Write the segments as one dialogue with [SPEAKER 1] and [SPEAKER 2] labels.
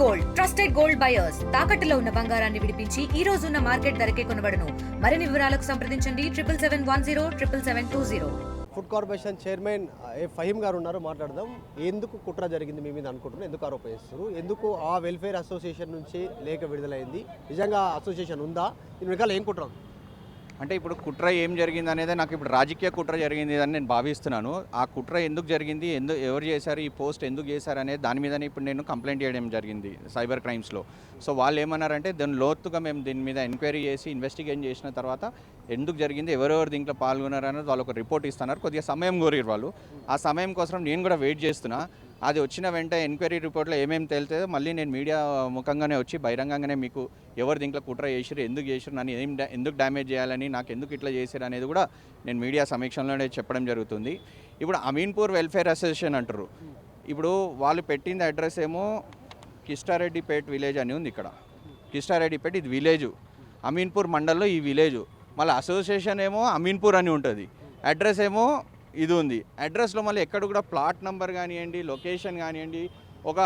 [SPEAKER 1] Gold trusted gold buyers తాకట్టులో ఉన్న బంగారాన్ని విడిపించి ఈ రోజు ఉన్న మార్కెట్ ధరకే కొనబడును. మరిన్ని వివరాలకు సంప్రదించండి 7771077720.
[SPEAKER 2] ఫుడ్ కార్పొరేషన్ చైర్మన్ ఫహీం గారు ఉన్నారు, మాట్లాడదాం. ఎందుకు కుట్ర జరిగింది మీ మీద అనుకుంటున్నారు, ఎందుకు ఆరోపిస్తారు, ఎందుకు ఆ వెల్ఫేర్ అసోసియేషన్ నుంచి లేఖ విడుదలైంది, నిజంగా అసోసియేషన్ ఉందా, దీని వెనకాల ఏం కుట్ర?
[SPEAKER 3] అంటే ఇప్పుడు కుట్ర ఏం జరిగింది అనేది నాకు ఇప్పుడు రాజకీయ కుట్ర జరిగింది అని నేను భావిస్తున్నాను. ఆ కుట్ర ఎందుకు జరిగింది, ఎవరు చేశారు, ఈ పోస్ట్ ఎందుకు చేశారు అనేది దాని మీదనే ఇప్పుడు నేను కంప్లైంట్ చేయడం జరిగింది సైబర్ క్రైమ్స్లో. సో వాళ్ళు ఏమన్నారంటే దాని లోతుగా మేము దీని మీద ఎంక్వైరీ చేసి ఇన్వెస్టిగేట్ చేసిన తర్వాత ఎందుకు జరిగింది, ఎవరెవరు దీంట్లో పాల్గొన్నారు అనేది వాళ్ళు ఒక రిపోర్ట్ ఇస్తున్నారు. కొద్దిగా సమయం కోరారు వాళ్ళు. ఆ సమయం కోసం నేను కూడా వెయిట్ చేస్తున్నా. అది వచ్చిన వెంటనే ఎంక్వైరీ రిపోర్ట్లో ఏమేమి తేలితే మళ్ళీ నేను మీడియా ముఖంగానే వచ్చి బహిరంగంగానే మీకు ఎవరు దీంట్లో కుట్ర చేసిరు, ఎందుకు చేసిరు, నన్ను ఎందుకు డ్యామేజ్ చేయాలని, నాకు ఎందుకు ఇట్లా చేశారు అనేది కూడా నేను మీడియా సమీక్షలోనే చెప్పడం జరుగుతుంది. ఇప్పుడు అమీన్పూర్ వెల్ఫేర్ అసోసియేషన్ అంటారు. ఇప్పుడు వాళ్ళు పెట్టింది అడ్రస్ ఏమో కిష్టారెడ్డిపేట్ విలేజ్ అని ఉంది. ఇక్కడ కిష్టారెడ్డిపేట ఇది విలేజు, అమీన్పూర్ మండల్లో ఈ విలేజు. మళ్ళీ అసోసియేషన్ ఏమో అమీన్పూర్ అని ఉంటుంది, అడ్రస్ ఏమో ఇది ఉంది. అడ్రస్లో మళ్ళీ ఎక్కడ కూడా ప్లాట్ నెంబర్ కానివ్వండి, లొకేషన్ కానివ్వండి, ఒక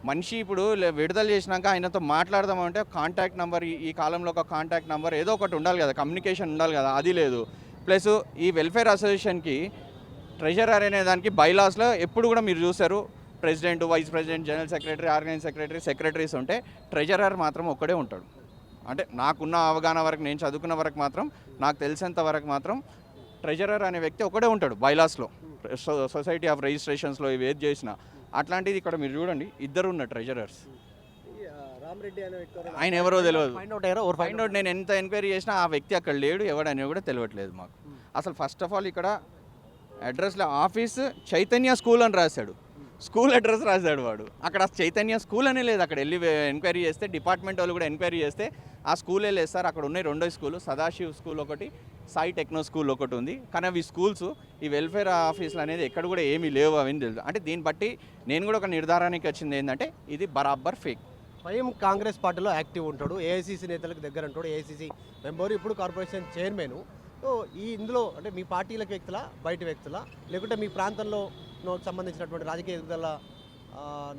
[SPEAKER 3] మనిషి ఇప్పుడు విడుదల చేసినాక ఆయనతో మాట్లాడదామంటే కాంటాక్ట్ నెంబర్, ఈ కాలంలో ఒక కాంటాక్ట్ నెంబర్ ఏదో ఒకటి ఉండాలి కదా, కమ్యూనికేషన్ ఉండాలి కదా, అది లేదు. ప్లస్ ఈ వెల్ఫేర్ అసోసియేషన్కి ట్రెజరర్ అనే దానికి బైలాస్లో ఎప్పుడు కూడా మీరు చూసారు president, vice president, general secretary, organise secretary, secretaries ఉంటే ట్రెజరర్ మాత్రం ఒక్కడే ఉంటాడు. అంటే నాకున్న అవగాహన వరకు, నేను చదువుకున్న వరకు మాత్రం, నాకు తెలిసేంత వరకు మాత్రం ట్రెజరర్ అనే వ్యక్తి ఒకడే ఉంటాడు బైలాస్లో, సొసైటీ ఆఫ్ రిజిస్ట్రేషన్స్లో ఇవి ఏది చేసినా. అట్లాంటిది ఇక్కడ మీరు చూడండి, ఇద్దరు ఉన్న ట్రెజరర్స్. ఆయన ఎవరో తెలియదు. ఫైండ్ అవుట్ నేను ఎంత ఎంక్వైరీ చేసినా ఆ వ్యక్తి అక్కడ లేడు, ఎవడని కూడా తెలియట్లేదు మాకు. అసలు ఫస్ట్ ఆఫ్ ఆల్ ఇక్కడ అడ్రస్లో ఆఫీస్ చైతన్య స్కూల్ అని రాశాడు, స్కూల్ అడ్రస్ రాశాడు వాడు. అక్కడ చైతన్య స్కూల్ అనే లేదు. అక్కడ వెళ్ళి ఎంక్వైరీ చేస్తే డిపార్ట్మెంట్ వాళ్ళు కూడా ఎంక్వైరీ చేస్తే ఆ స్కూలే లేదు సార్. అక్కడ ఉన్నాయి రెండో స్కూలు, సదాశివ్ స్కూల్ ఒకటి, సాయి టెక్నో స్కూల్ ఒకటి ఉంది. కానీ అవి స్కూల్స్, ఈ వెల్ఫేర్ ఆఫీసులు అనేది ఎక్కడ కూడా ఏమీ లేవు అవన్నీ తెలుసు. అంటే దీన్ని బట్టి నేను కూడా ఒక నిర్ధారానికి వచ్చింది ఏంటంటే ఇది బరాబర్ ఫేక్.
[SPEAKER 2] స్వయం కాంగ్రెస్ పార్టీలో యాక్టివ్ ఉంటాడు, ఏఐసీసీ నేతలకు దగ్గర ఉంటాడు, ఏఐసీసీ మెంబర్, ఇప్పుడు కార్పొరేషన్ చైర్మన్. సో ఇందులో అంటే మీ పార్టీలకు వ్యక్తుల, బయట వ్యక్తుల, లేకుంటే మీ ప్రాంతంలో సంబంధించినటువంటి రాజకీయ ఎదుగుదల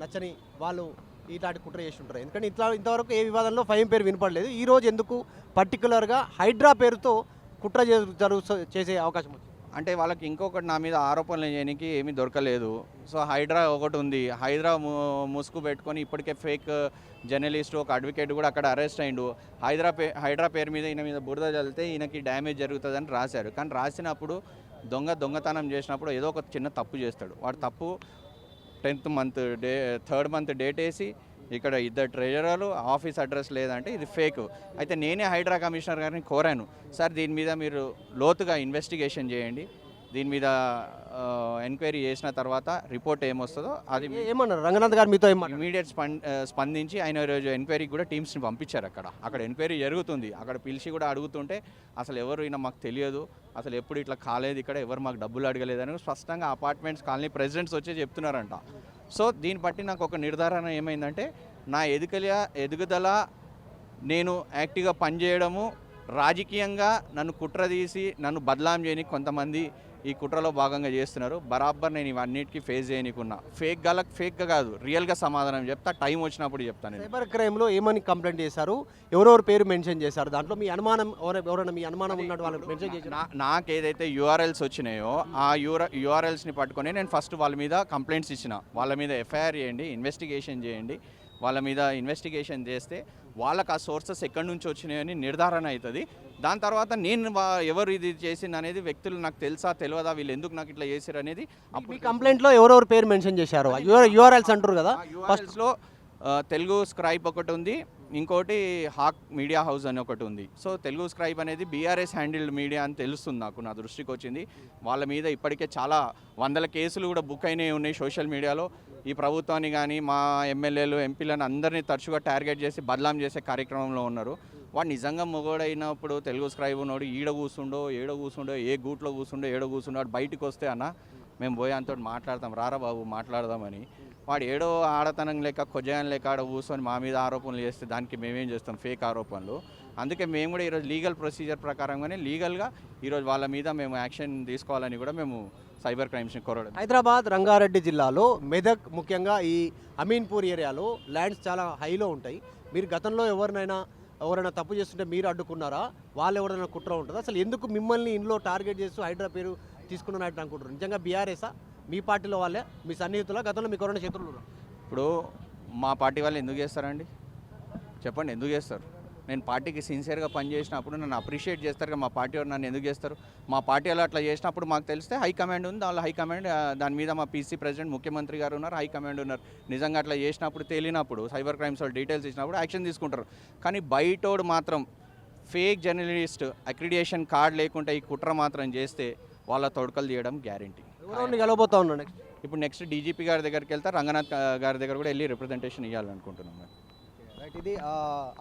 [SPEAKER 2] నచ్చని వాళ్ళు ఇట్లాంటి కుట్ర చేసి ఉంటారు? ఎందుకంటే ఇంతవరకు ఏ వివాదంలో ఫైమ్ పేరు వినపడలేదు. ఈరోజు ఎందుకు పర్టికులర్గా హైడ్రా పేరుతో కుట్ర చేసే అవకాశం ఉంది?
[SPEAKER 3] అంటే వాళ్ళకి ఇంకొకటి నా మీద ఆరోపణలు చేయడానికి ఏమీ దొరకలేదు. సో హైడ్రా ఒకటి ఉంది, హైడ్రా ముసుగు పెట్టుకొని ఇప్పటికే ఫేక్ జర్నలిస్టు, ఒక అడ్వకేట్ కూడా అక్కడ అరెస్ట్ అయ్యిండు. హైడ్రా పేరు మీద ఈయన మీద బురద చల్లితే ఈయనకి డ్యామేజ్ జరుగుతుందని రాశారు. కానీ రాసినప్పుడు దొంగతనం చేసినప్పుడు ఏదో ఒక చిన్న తప్పు చేస్తాడు. వాడు తప్పు 10th month 3rd month date వేసి ఇక్కడ ఇద్దరు ట్రెజరర్లు, ఆఫీస్ అడ్రస్ లేదంటే ఇది ఫేక్. అయితే నేనే హైడ్రా కమిషనర్ గారిని కోరాను, సార్ దీని మీద మీరు లోతుగా ఇన్వెస్టిగేషన్ చేయండి, దీని మీద ఎంక్వైరీ చేసిన తర్వాత రిపోర్ట్ ఏమొస్తుందో అది
[SPEAKER 2] ఏమన్నారు రంగనాథ్ గారు మీతో?
[SPEAKER 3] ఇమీడియట్ స్పందించి ఆయన ఈరోజు ఎంక్వైరీకి కూడా టీమ్స్ని పంపించారు. అక్కడ ఎంక్వైరీ జరుగుతుంది. అక్కడ పిలిచి కూడా అడుగుతుంటే అసలు ఎవరు అయినా మాకు తెలియదు, అసలు ఎప్పుడు ఇట్లా కాలేదు, ఇక్కడ ఎవరు మాకు డబ్బులు అడగలేదని స్పష్టంగా అపార్ట్మెంట్స్ కాలనీ ప్రెసిడెంట్స్ వచ్చి చెప్తున్నారంట. సో దీన్ని బట్టి నాకు ఒక నిర్ధారణ ఏమైందంటే నా ఎదుగుదల, నేను యాక్టివ్గా పనిచేయడము, రాజకీయంగా నన్ను కుట్ర తీసి నన్ను బదలాం చేయని కొంతమంది ఈ కుట్రలో భాగంగా చేస్తున్నారు. బరాబర్ నేను ఇవన్నిటికీ ఫేస్ చేయనికున్నా. ఫేక్గా కాదు, రియల్గా సమాధానం చెప్తా, టైం వచ్చినప్పుడు చెప్తాను.
[SPEAKER 2] సైబర్ క్రైమ్లో ఏమని కంప్లైంట్ చేశారు, ఎవరెవరు పేరు మెన్షన్ చేశారు, దాంట్లో మీ అనుమానం ఎవరైనా మీ అనుమానం ఉన్నట్టు వాళ్ళు మెన్షన్ చేశారు?
[SPEAKER 3] నాకు ఏదైతే యూఆర్ఎల్స్ వచ్చినాయో ఆ యూఆర్ఎల్స్ని పట్టుకొని నేను ఫస్ట్ వాళ్ళ మీద కంప్లైంట్స్ ఇచ్చిన. వాళ్ళ మీద ఎఫ్ఐఆర్ చేయండి, ఇన్వెస్టిగేషన్ చేయండి. వాళ్ళ మీద ఇన్వెస్టిగేషన్ చేస్తే వాళ్ళకి ఆ సోర్సెస్ ఎక్కడి నుంచి వచ్చినాయని నిర్ధారణ అవుతుంది. దాని తర్వాత నేను ఎవరు ఇది చేసింది అనేది వ్యక్తులు నాకు తెలుసా తెలియదా, వీళ్ళు ఎందుకు నాకు ఇట్లా చేశారు అనేది.
[SPEAKER 2] అప్పుడు కంప్లైంట్లో ఎవరెవరు పేరు మెన్షన్ చేశారు? యూఆర్ఎల్స్ అంటారు కదా,
[SPEAKER 3] ఫస్ట్లో తెలుగు స్క్రైబ్ ఒకటి ఉంది, ఇంకోటి హాక్ మీడియా హౌస్ అని ఒకటి ఉంది. సో తెలుగు స్క్రైబ్ అనేది బీఆర్ఎస్ హ్యాండిల్డ్ మీడియా అని తెలుస్తుంది నాకు, నా దృష్టికి వచ్చింది. వాళ్ళ మీద ఇప్పటికే చాలా 100 కేసులు కూడా బుక్ అయినవి ఉన్నాయి సోషల్ మీడియాలో. ఈ ప్రభుత్వాన్ని కానీ మా ఎమ్మెల్యేలు, ఎంపీలను అందరినీ తరచుగా టార్గెట్ చేసి బదలాం చేసే కార్యక్రమంలో ఉన్నారు. వాడు నిజంగా మొగోడైనప్పుడు తెలుగు స్క్రైబ్ ఉన్నాడు, ఏడ కూర్చుండో ఏ గూట్లో కూర్చుండో ఏడ కూర్చుండో, వాడు బయటకు వస్తే అన్న మేము పోయి అంతో మాట్లాడతాం, రారా బాబు మాట్లాడదామని. వాడు ఏడో ఆడతనం లేక కొజ్జాయం లేక ఆడ కూర్చొని మా మీద ఆరోపణలు చేస్తే దానికి మేమేం చేస్తాం, ఫేక్ ఆరోపణలు. అందుకే మేము కూడా ఈరోజు లీగల్ ప్రొసీజర్ ప్రకారంగానే లీగల్గా ఈరోజు వాళ్ళ మీద మేము యాక్షన్ తీసుకోవాలని కూడా మేము సైబర్ క్రైమ్స్ని కోరడం.
[SPEAKER 2] హైదరాబాద్ రంగారెడ్డి జిల్లాలో మెదక్ ముఖ్యంగా ఈ అమీన్పూర్ ఏరియాలో ల్యాండ్స్ చాలా హైలో ఉంటాయి. మీరు గతంలో ఎవరైనా తప్పు చేస్తుంటే మీరు అడ్డుకున్నారా, వాళ్ళు ఎవరైనా కుట్ర ఉంటుందా? అసలు ఎందుకు మిమ్మల్ని ఇంట్లో టార్గెట్ చేస్తూ హైడ్రా పేరు తీసుకున్నట్టు అనుకుంటారు? నిజంగా బీఆర్ఎస్ఆ మీ పార్టీలో వాళ్ళే మీ సన్నిహితుల? గతంలో మీకు ఎవరైనా శత్రువులు?
[SPEAKER 3] ఇప్పుడు మా పార్టీ వాళ్ళు ఎందుకు చేస్తారండి చెప్పండి, ఎందుకు చేస్తారు? నేను పార్టీకి సిన్సియర్గా పనిచేసినప్పుడు నన్ను అప్రిషియేట్ చేస్తారు కదా, మా పార్టీ వాళ్ళు నన్ను ఎందుకు చేస్తారు? మా పార్టీ వాళ్ళు అట్లా చేసినప్పుడు మాకు తెలిస్తే హైకమాండ్ ఉంది, వాళ్ళ హైకమాండ్ దాని మీద మా పీసీ ప్రెసిడెంట్ ముఖ్యమంత్రి గారు ఉన్నారు, హైకమాండ్ ఉన్నారు. నిజంగా అట్లా చేసినప్పుడు తేలినప్పుడు సైబర్ క్రైమ్స్ వాళ్ళు డీటెయిల్స్ ఇచ్చినప్పుడు యాక్షన్ తీసుకుంటారు. కానీ బయటోడు మాత్రం ఫేక్ జర్నలిస్ట్ అక్రిడియేషన్ కార్డ్ లేకుండా ఈ కుట్ర మాత్రం చేస్తే వాళ్ళ తొడకలు తీయడం గ్యారంటీ.
[SPEAKER 2] ఎవరిని కలవబోతా ఉన్నాను నెక్స్ట్?
[SPEAKER 3] ఇప్పుడు నెక్స్ట్ డీజీపీ గారి దగ్గరికి వెళ్తే రంగనాథ్ గారి దగ్గర కూడా వెళ్ళి రిప్రజెంటేషన్ ఇవ్వాలనుకుంటున్నాం.
[SPEAKER 2] రైట్, ఇది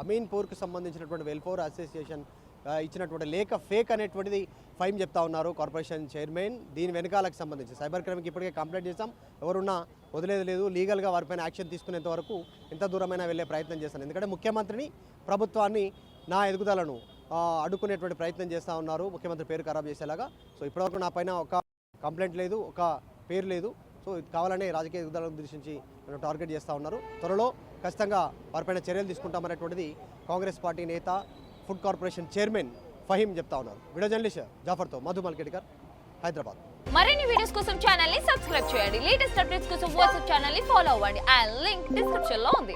[SPEAKER 2] అమీన్పూర్కి సంబంధించినటువంటి వెల్ఫేర్ అసోసియేషన్ ఇచ్చినటువంటి లేఖ ఫేక్ అనేటువంటిది ఫైమ్ చెప్తా ఉన్నారు కార్పొరేషన్ చైర్మన్. దీని వెనకాలకు సంబంధించి సైబర్ క్రైమ్కి ఇప్పటికే కంప్లైంట్ చేస్తాం, ఎవరున్నా వదిలేదు లేదు, లీగల్గా వారిపైన యాక్షన్ తీసుకునేంత వరకు ఎంత దూరమైనా వెళ్ళే ప్రయత్నం చేస్తాను. ఎందుకంటే ముఖ్యమంత్రిని, ప్రభుత్వాన్ని, నా ఎదుగుదలను అడ్డుకునేటువంటి ప్రయత్నం చేస్తూ ఉన్నారు, ముఖ్యమంత్రి పేరు ఖరాబ్ చేసేలాగా. సో ఇప్పటివరకు నా పైన ఒక కంప్లైంట్ లేదు, ఒక పేరు లేదు. సో ఇది కావాలనే రాజకీయ ఎదుగుదలను దృష్టించి నన్ను టార్గెట్ చేస్తూ ఉన్నారు. త్వరలో ఖచ్చితంగా వారిపైన చర్యలు తీసుకుంటామనేటువంటిది కాంగ్రెస్ పార్టీ నేత, ఫుడ్ కార్పొరేషన్ చైర్మన్ ఫహీం చెప్తా ఉన్నారు. వీడియో జర్నలిస్ట్ జాఫర్తో మధు మల్కేడ్కర్, హైదరాబాద్.
[SPEAKER 4] మరిన్ని వీడియోస్ కోసం ఛానల్ ని సబ్స్క్రైబ్ చేయండి. లేటెస్ట్ అప్డేట్స్ కోసం వాట్సాప్ ఛానల్ ని ఫాలో అవ్వండి. ఆ లింక్ డిస్క్రిప్షన్ లో ఉంది.